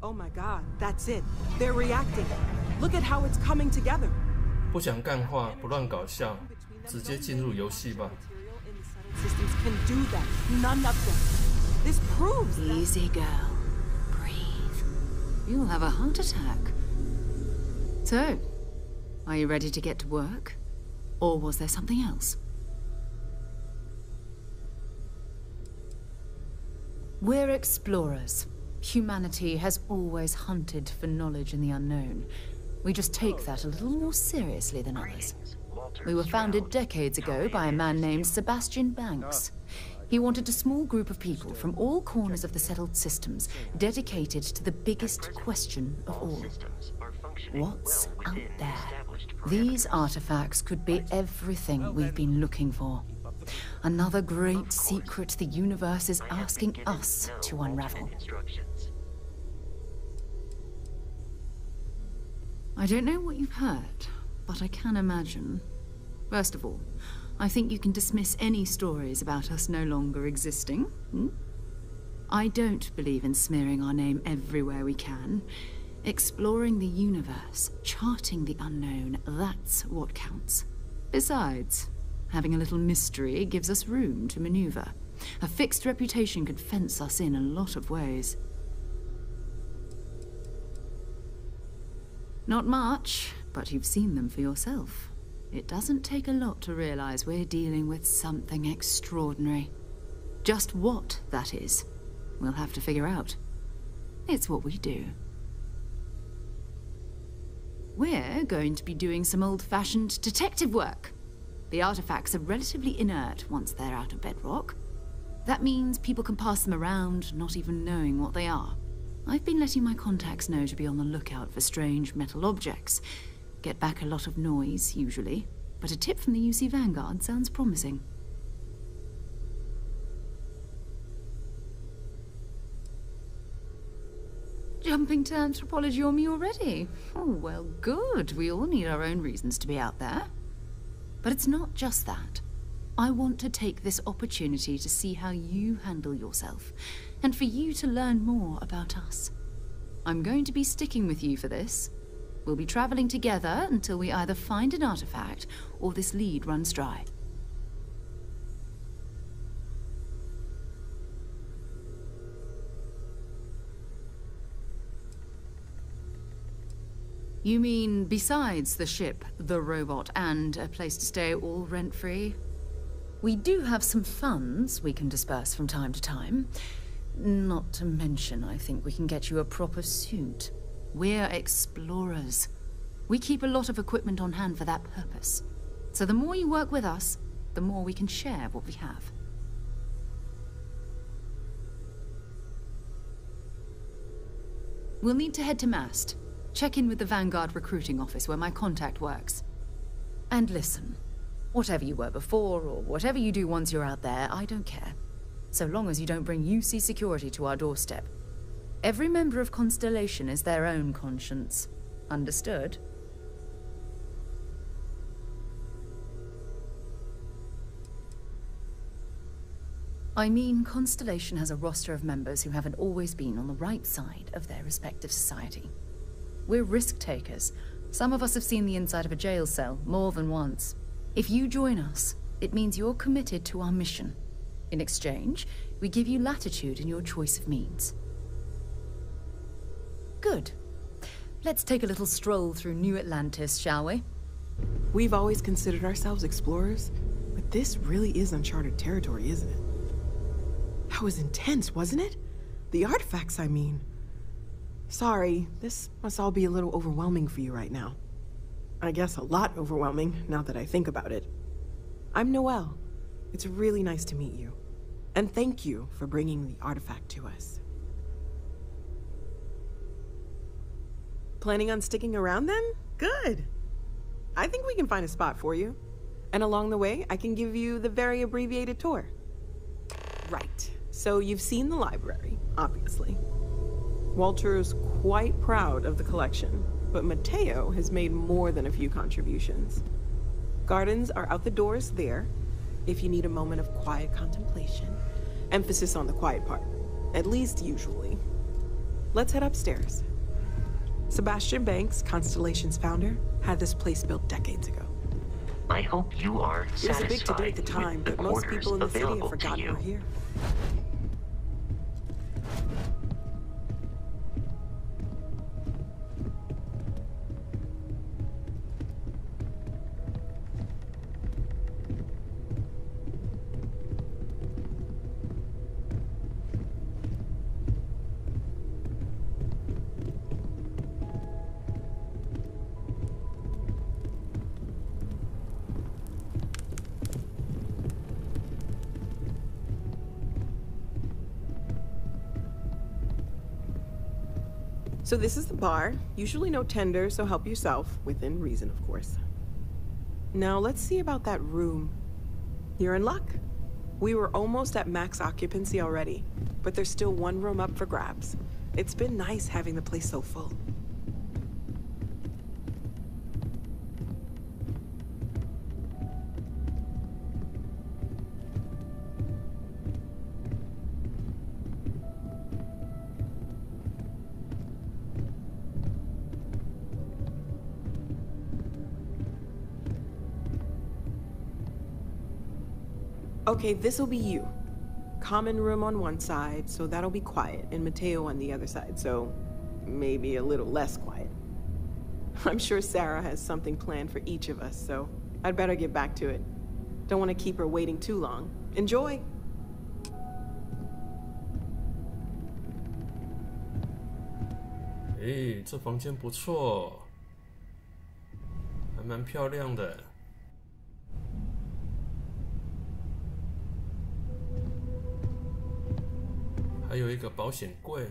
Oh my god, that's it. They're reacting. Look at how it's coming together. 不想干话，不乱搞笑，直接进入游戏吧。Systems can do that. None of them. This proves that... Easy, girl. Breathe. You'll have a heart attack. So, are you ready to get to work? Or was there something else? We're explorers. Humanity has always hunted for knowledge in the unknown. We just take that a little more seriously than others. We were founded decades ago by a man named Sebastian Banks. He wanted a small group of people from all corners of the settled systems dedicated to the biggest question of all. What's out there? These artifacts could be everything we've been looking for. Another great secret the universe is asking us to unravel. I don't know what you've heard, but I can imagine. First of all, I think you can dismiss any stories about us no longer existing. I don't believe in smearing our name everywhere we can. Exploring the universe, charting the unknown, that's what counts. Besides, having a little mystery gives us room to maneuver. A fixed reputation could fence us in a lot of ways. Not much, but you've seen them for yourself. It doesn't take a lot to realize we're dealing with something extraordinary. Just what that is, we'll have to figure out. It's what we do. We're going to be doing some old-fashioned detective work. The artifacts are relatively inert once they're out of bedrock. That means people can pass them around, not even knowing what they are. I've been letting my contacts know to be on the lookout for strange metal objects. Get back a lot of noise, usually, but a tip from the UC Vanguard sounds promising. Jumping to anthropology on me already? Oh, well, good. We all need our own reasons to be out there. But it's not just that. I want to take this opportunity to see how you handle yourself, and for you to learn more about us. I'm going to be sticking with you for this. We'll be traveling together until we either find an artifact or this lead runs dry. You mean besides the ship, the robot, and a place to stay all rent-free? We do have some funds we can disperse from time to time. Not to mention, I think we can get you a proper suit. We're explorers. We keep a lot of equipment on hand for that purpose. So the more you work with us, the more we can share what we have. We'll need to head to Mast. Check in with the Vanguard recruiting office where my contact works. And listen, whatever you were before or whatever you do once you're out there, I don't care. So long as you don't bring UC security to our doorstep. Every member of Constellation is their own conscience. Understood? I mean, Constellation has a roster of members who haven't always been on the right side of their respective society. We're risk-takers. Some of us have seen the inside of a jail cell more than once. If you join us, it means you're committed to our mission. In exchange, we give you latitude in your choice of means. Good. Let's take a little stroll through New Atlantis, shall we? We've always considered ourselves explorers, but this really is uncharted territory, isn't it? That was intense, wasn't it? The artifacts, I mean. Sorry, this must all be a little overwhelming for you right now. I guess a lot overwhelming, now that I think about it. I'm Noelle. It's really nice to meet you. And thank you for bringing the artifact to us. Planning on sticking around then? Good. I think we can find a spot for you. And along the way, I can give you the very abbreviated tour. Right. So you've seen the library, obviously. Walter's quite proud of the collection, but Mateo has made more than a few contributions. Gardens are out the doors there, if you need a moment of quiet contemplation. Emphasis on the quiet part, at least usually. Let's head upstairs. Sebastian Banks, Constellation's founder, had this place built decades ago. I hope you are It was a big to-do at the satisfied time, with but the most people in the quarters city have available to forgotten you. we're here. So this is the bar. Usually no tender, so help yourself. Within reason, of course. Now let's see about that room. You're in luck. We were almost at max occupancy already, but there's still one room up for grabs. It's been nice having the place so full. Okay, this'll be you. Common room on one side, so that'll be quiet, and Mateo on the other side, so maybe a little less quiet. I'm sure Sarah has something planned for each of us, so I'd better get back to it. Don't want to keep her waiting too long. Enjoy!这房间不错，还蛮漂亮的。还有一个保险柜。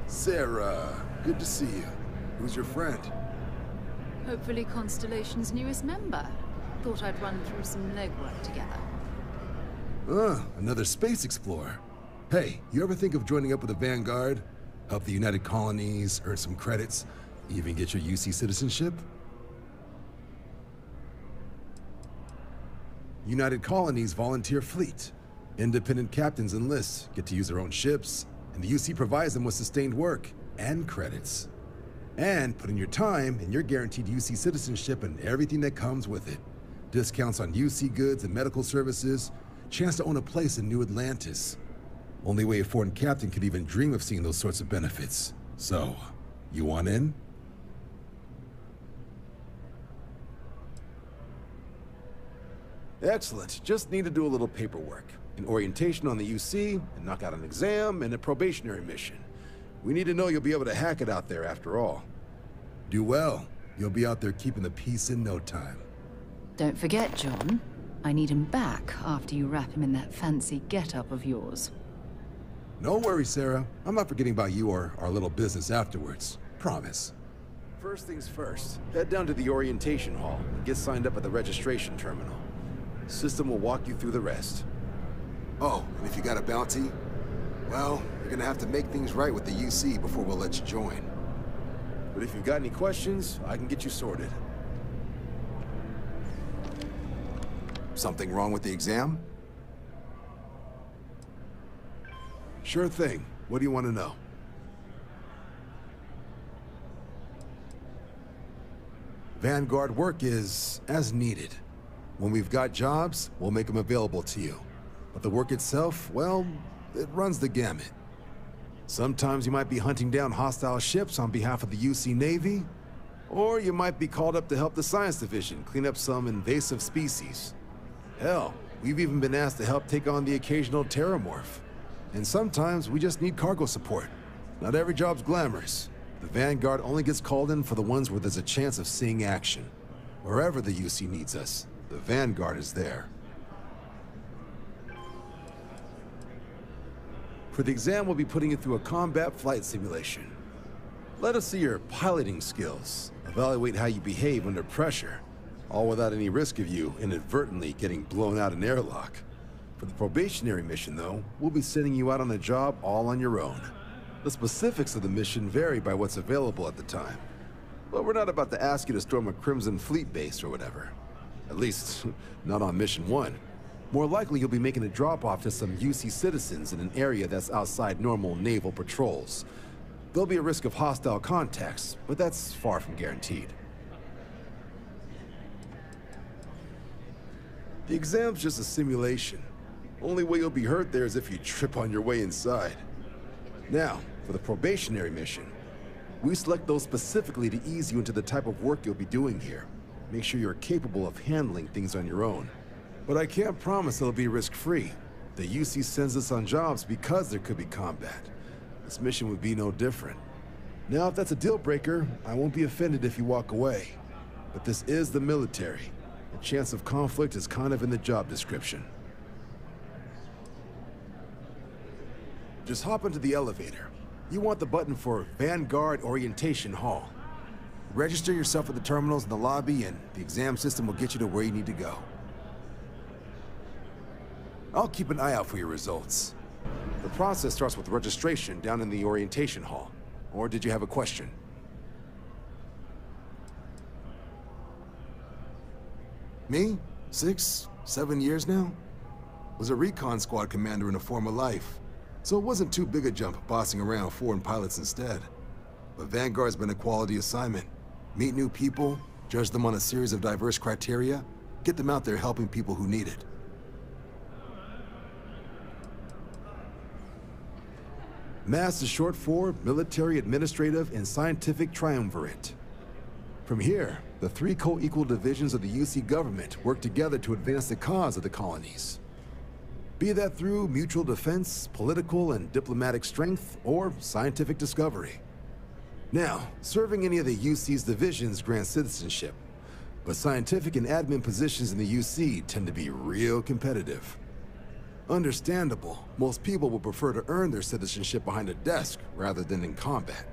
Sarah, good to see you. Who's your friend? Hopefully Constellation's newest member. Thought I'd run through some legwork together. Another space explorer. Hey, you ever think of joining up with the Vanguard? Help the United Colonies, earn some credits, even get your UC citizenship? United Colonies volunteer fleet. Independent captains enlist, get to use their own ships, and the UC provides them with sustained work and credits. And put in your time, and you're guaranteed UC citizenship and everything that comes with it. Discounts on UC goods and medical services, chance to own a place in New Atlantis. Only way a foreign captain could even dream of seeing those sorts of benefits. So, you want in? Excellent. Just need to do a little paperwork. An orientation on the UC, and knock out an exam, and a probationary mission. We need to know you'll be able to hack it out there after all. Do well. You'll be out there keeping the peace in no time. Don't forget, John. I need him back after you wrap him in that fancy get-up of yours. No worries, Sarah. I'm not forgetting about you or our little business afterwards. Promise. First things first, head down to the orientation hall and get signed up at the registration terminal. System will walk you through the rest. Oh, and if you got a bounty, well, you're gonna have to make things right with the UC before we'll let you join. But if you've got any questions, I can get you sorted. Something wrong with the exam? Sure thing. What do you want to know? Vanguard work is as needed. When we've got jobs, we'll make them available to you. But the work itself, well, it runs the gamut. Sometimes you might be hunting down hostile ships on behalf of the UC Navy, or you might be called up to help the Science Division clean up some invasive species. Hell, we've even been asked to help take on the occasional terramorph. And sometimes we just need cargo support. Not every job's glamorous. The Vanguard only gets called in for the ones where there's a chance of seeing action. Wherever the UC needs us, the Vanguard is there. For the exam, we'll be putting you through a combat flight simulation. Let us see your piloting skills, evaluate how you behave under pressure, all without any risk of you inadvertently getting blown out an airlock. For the probationary mission, though, we'll be sending you out on a job all on your own. The specifics of the mission vary by what's available at the time. But we're not about to ask you to storm a Crimson Fleet base or whatever. At least, not on Mission 1. More likely, you'll be making a drop-off to some UC citizens in an area that's outside normal naval patrols. There'll be a risk of hostile contacts, but that's far from guaranteed. The exam's just a simulation. Only way you'll be hurt there is if you trip on your way inside. Now, for the probationary mission, we select those specifically to ease you into the type of work you'll be doing here. Make sure you're capable of handling things on your own. But I can't promise it'll be risk-free. The UC sends us on jobs because there could be combat. This mission would be no different. Now, if that's a deal-breaker, I won't be offended if you walk away. But this is the military. The chance of conflict is kind of in the job description. Just hop into the elevator. You want the button for Vanguard Orientation Hall. Register yourself at the terminals in the lobby, and the exam system will get you to where you need to go. I'll keep an eye out for your results. The process starts with registration down in the orientation hall. Or did you have a question? Me? 6, 7 years now? Was a recon squad commander in a former life. So it wasn't too big a jump bossing around foreign pilots instead. But Vanguard's been a quality assignment. Meet new people, judge them on a series of diverse criteria, get them out there helping people who need it. MASS is short for Military, Administrative, and Scientific Triumvirate. From here, the 3 co-equal divisions of the UC government work together to advance the cause of the colonies. Be that through mutual defense, political and diplomatic strength, or scientific discovery. Now, serving any of the UC's divisions grants citizenship, but scientific and admin positions in the UC tend to be real competitive. Understandable, most people would prefer to earn their citizenship behind a desk rather than in combat.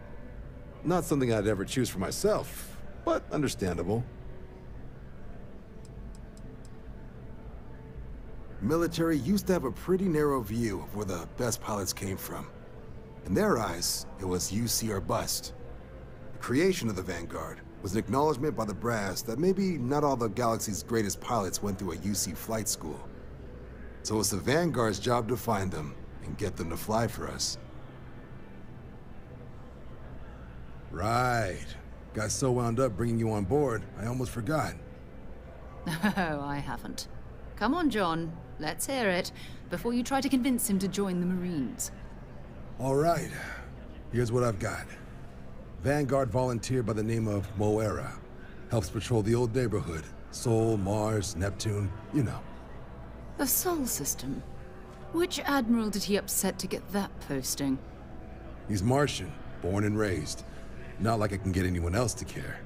Not something I'd ever choose for myself, but understandable. Military used to have a pretty narrow view of where the best pilots came from. In their eyes, it was UC or bust. The creation of the Vanguard was an acknowledgement by the brass that maybe not all the galaxy's greatest pilots went through a UC flight school. So it's the Vanguard's job to find them and get them to fly for us. Right. Got so wound up bringing you on board, I almost forgot. Oh, I haven't. Come on, John. Let's hear it, before you try to convince him to join the Marines. All right. Here's what I've got. Vanguard volunteer by the name of Moira. Helps patrol the old neighborhood. Sol, Mars, Neptune, you know. The Sol system? Which admiral did he upset to get that posting? He's Martian, born and raised. Not like I can get anyone else to care.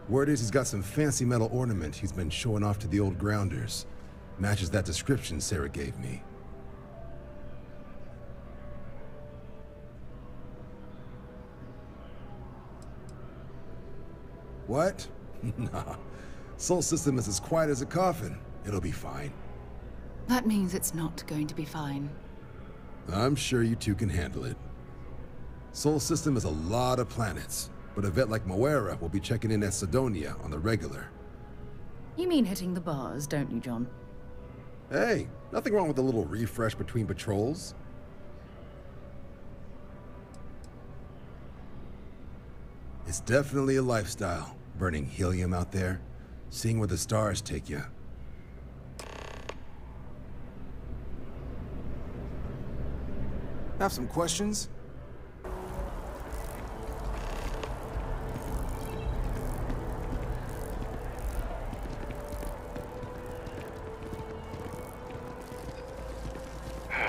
Word is he's got some fancy metal ornament he's been showing off to the old grounders. Matches that description Sarah gave me. What? Nah. Sol system is as quiet as a coffin. It'll be fine. That means it's not going to be fine. I'm sure you two can handle it. Sol system is a lot of planets, but a vet like Moira will be checking in at Sidonia on the regular. You mean hitting the bars, don't you, John? Hey, nothing wrong with a little refresh between patrols. It's definitely a lifestyle, burning helium out there, seeing where the stars take you. Have some questions?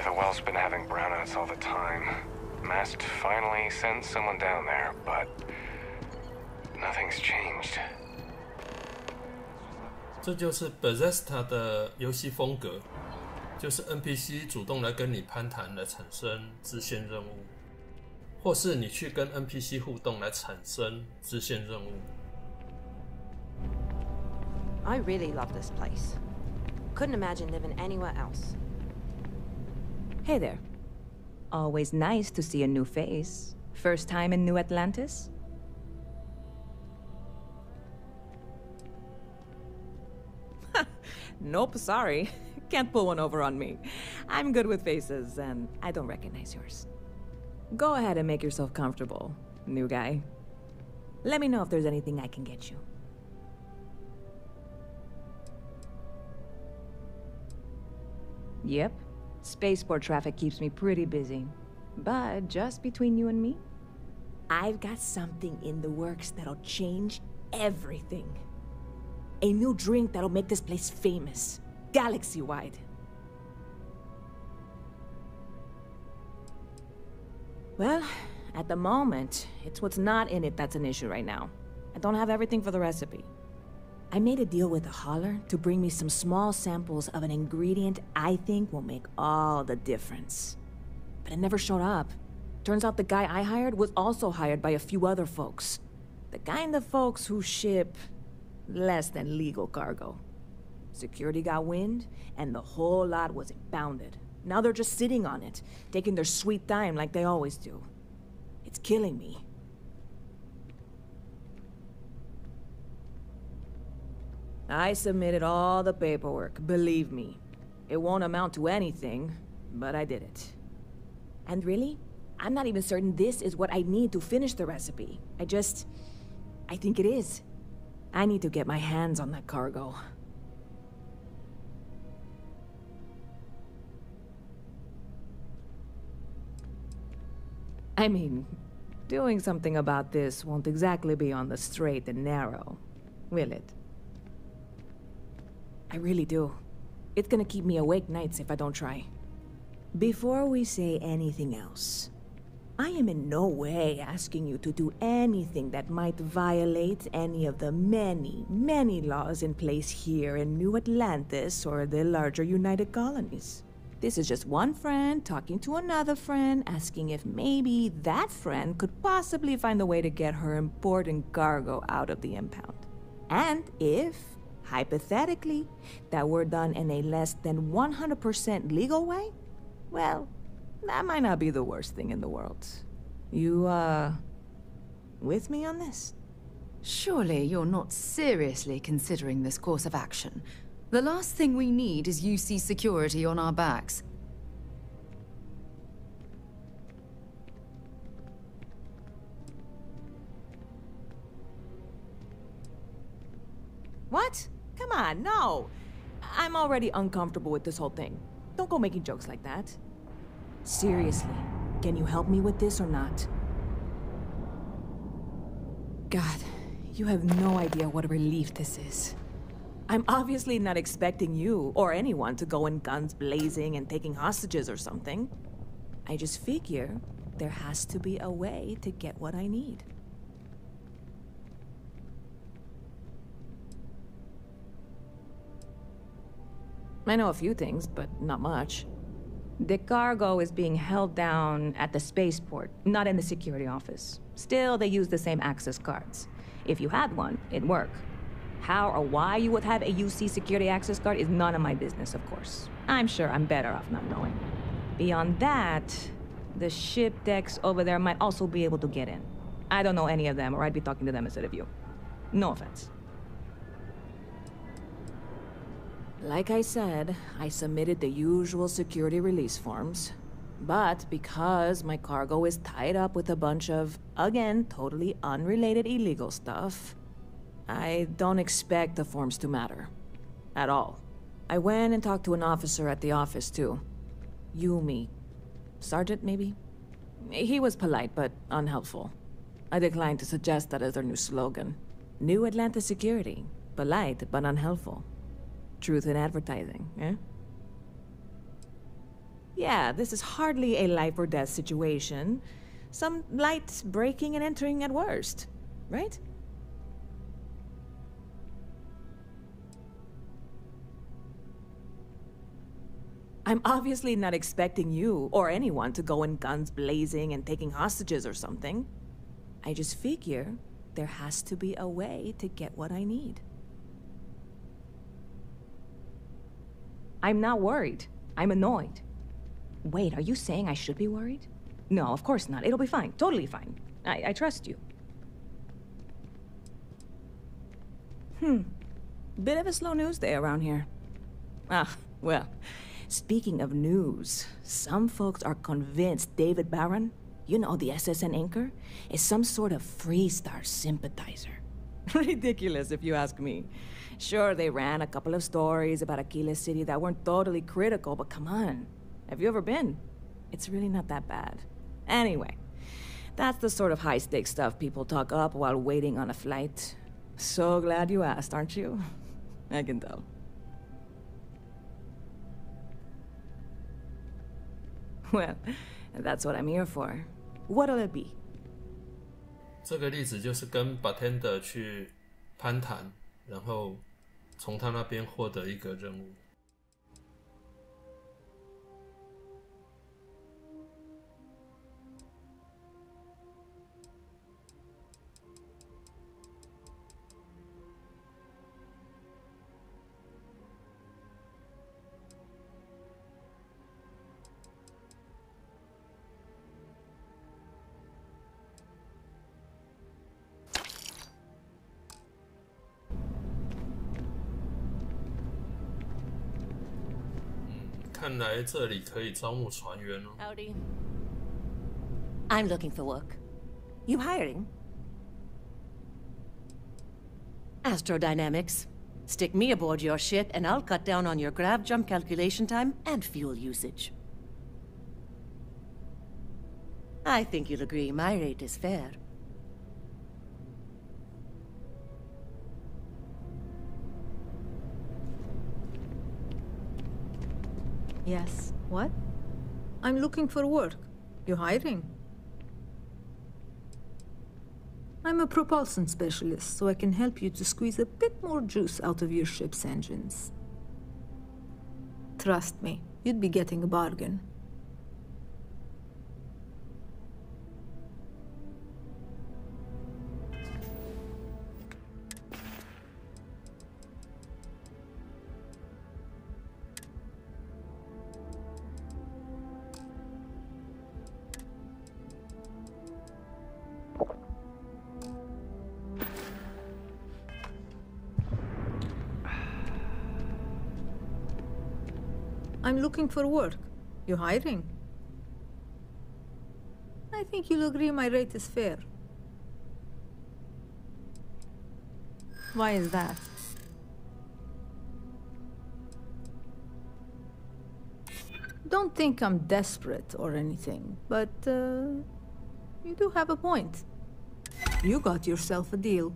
The well's been having brownouts all the time. Mast finally sent someone down there, but nothing's changed. 这就是 Bethesda 的游戏风格，就是 NPC 主动来跟你攀谈来产生支线任务，或是你去跟 NPC 互动来产生支线任务。I really love this place. Couldn't imagine living anywhere else. Hey there. Always nice to see a new face. First time in New Atlantis? Nope, sorry. Can't pull one over on me. I'm good with faces, and I don't recognize yours. Go ahead and make yourself comfortable, new guy. Let me know if there's anything I can get you. Yep. Spaceport traffic keeps me pretty busy. But just between you and me, I've got something in the works that'll change everything. A new drink that'll make this place famous, galaxy-wide. Well, at the moment, it's what's not in it that's an issue right now. I don't have everything for the recipe. I made a deal with the hauler to bring me some small samples of an ingredient I think will make all the difference. But it never showed up. Turns out the guy I hired was also hired by a few other folks. The kind of folks who ship less than legal cargo. Security got wind, and the whole lot was impounded. Now they're just sitting on it, taking their sweet time like they always do. It's killing me. I submitted all the paperwork, believe me. It won't amount to anything, but I did it. And really, I'm not even certain this is what I need to finish the recipe. I think it is. I need to get my hands on that cargo. I mean, doing something about this won't exactly be on the straight and narrow, will it? I really do. It's gonna keep me awake nights if I don't try. Before we say anything else, I am in no way asking you to do anything that might violate any of the many, many laws in place here in New Atlantis or the larger United Colonies. This is just one friend talking to another friend, asking if maybe that friend could possibly find a way to get her important cargo out of the impound. And if, hypothetically, that were done in a less than 100% legal way, well, that might not be the worst thing in the world. You, with me on this? Surely you're not seriously considering this course of action. The last thing we need is UC security on our backs. What? Come on, no! I'm already uncomfortable with this whole thing. Don't go making jokes like that. Seriously, can you help me with this or not? God, you have no idea what a relief this is. I'm obviously not expecting you or anyone to go in guns blazing and taking hostages or something. I just figure there has to be a way to get what I need. I know a few things, but not much. The cargo is being held down at the spaceport, not in the security office. Still, they use the same access cards. If you had one, it'd work. How or why you would have a UC security access card is none of my business, of course. I'm sure I'm better off not knowing. Beyond that, the ship decks over there might also be able to get in. I don't know any of them, or I'd be talking to them instead of you. No offense. Like I said, I submitted the usual security release forms. But because my cargo is tied up with a bunch of, again, totally unrelated illegal stuff, I don't expect the forms to matter. At all. I went and talked to an officer at the office, too. Yumi. Sergeant, maybe? He was polite, but unhelpful. I declined to suggest that as their new slogan. New Atlantis Security. Polite, but unhelpful. Truth in advertising, eh? Yeah, this is hardly a life or death situation. Some light breaking and entering at worst, right? I'm obviously not expecting you or anyone to go in guns blazing and taking hostages or something. I just figure there has to be a way to get what I need. I'm not worried. I'm annoyed. Wait, are you saying I should be worried? No, of course not. It'll be fine. Totally fine. I trust you. Bit of a slow news day around here. Ah, well, speaking of news, some folks are convinced David Barron, you know, the SSN anchor, is some sort of Freestar sympathizer. Ridiculous, if you ask me. Sure, they ran a couple of stories about Aquila City that weren't totally critical, but come on. Have you ever been? It's really not that bad. Anyway, that's the sort of high-stakes stuff people talk up while waiting on a flight. So glad you asked, aren't you? I can tell. Well, that's what I'm here for. What'll it be? 这个例子就是跟 bartender 去攀谈，然后从他那边获得一个任务。看来这里可以招募船员哦。Howdy. I'm looking for work. You hiring? Astrodynamics. Stick me aboard your ship and I'll cut down on your grav jump calculation time and fuel usage. I think you'll agree my rate is fair. Yes. What? I'm looking for work. You hiring? I'm a propulsion specialist, so I can help you to squeeze a bit more juice out of your ship's engines. Trust me, you'd be getting a bargain. I'm looking for work. You hiring? I think you'll agree my rate is fair. Why is that? Don't think I'm desperate or anything, but you do have a point. You got yourself a deal.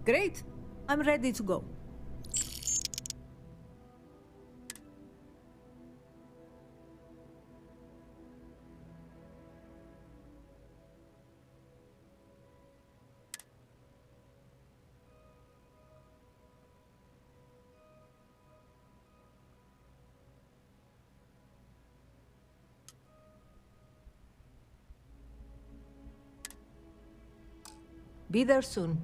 Great. I'm ready to go. Be there soon.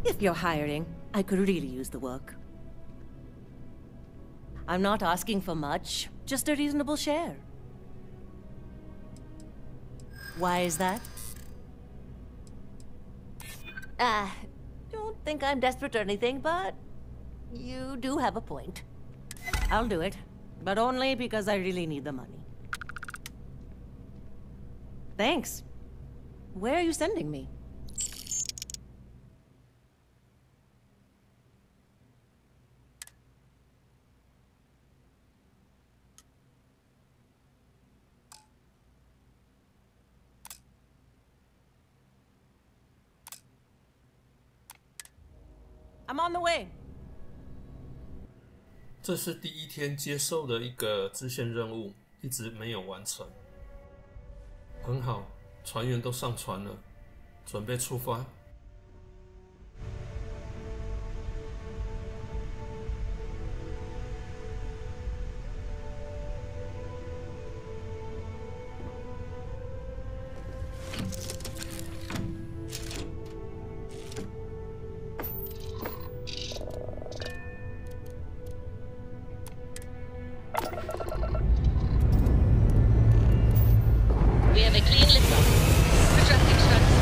If you're hiring, I could really use the work. I'm not asking for much, just a reasonable share. Why is that? Don't think I'm desperate or anything, but you do have a point. I'll do it, but only because I really need the money. Thanks. Where are you sending me? I'm on the way. 这是第一天接受的一个支线任务，一直没有完成。很好，船员都上船了，准备出发。We have a clean liftoff. Retracting struts.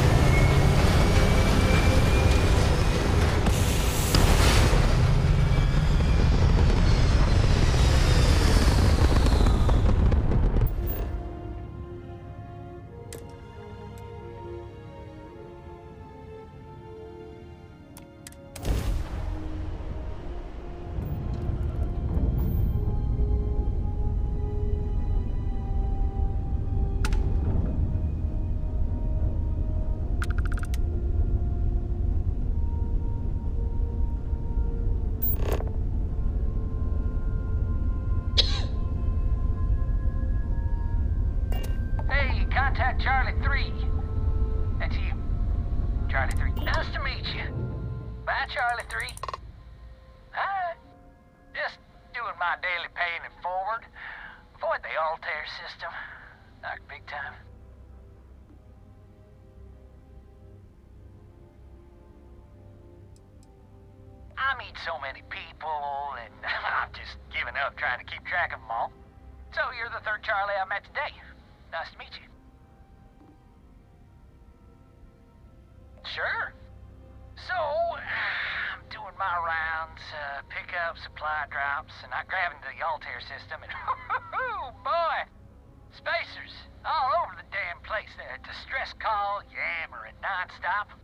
Contact Charlie 3. That's you. Charlie 3. Nice to meet you. Bye, Charlie 3. Hi. Just doing my daily paying it forward. Avoid the Altair system. Like big time. I meet so many people, and I've just given up trying to keep track of them all. So you're the third Charlie I met today. Nice to meet you. Sure. So, I'm doing my rounds, pick up supply drops, and I grab into the Altair system, and oh boy! Spacers all over the damn place there. Distress call, yammering nonstop.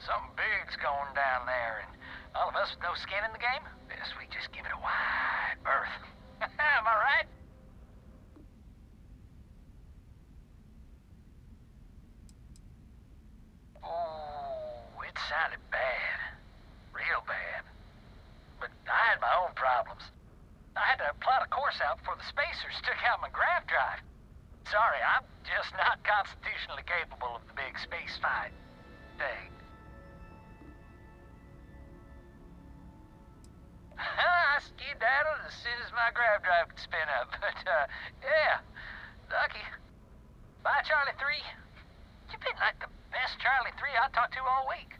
Something big's going down there, and all of us with no skin in the game, best we just give it a wide berth. Am I right? Oh, it sounded bad. Real bad. But I had my own problems. I had to plot a course out before the spacers took out my grav drive. Sorry, I'm just not constitutionally capable of the big space fight thing. I skedaddled as soon as my grav drive could spin up, but, yeah, lucky. Bye, Charlie 3. You've been like the best Charlie 3 I talked to all week.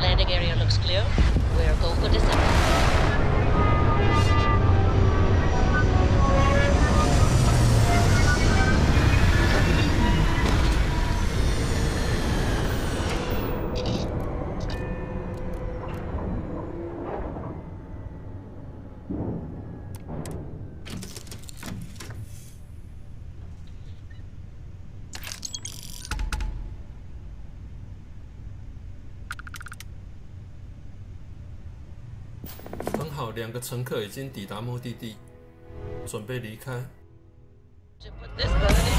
Landing area looks clear. We're go for descent.刚好2个乘客已经抵达目的地，准备离开。 To put this bird in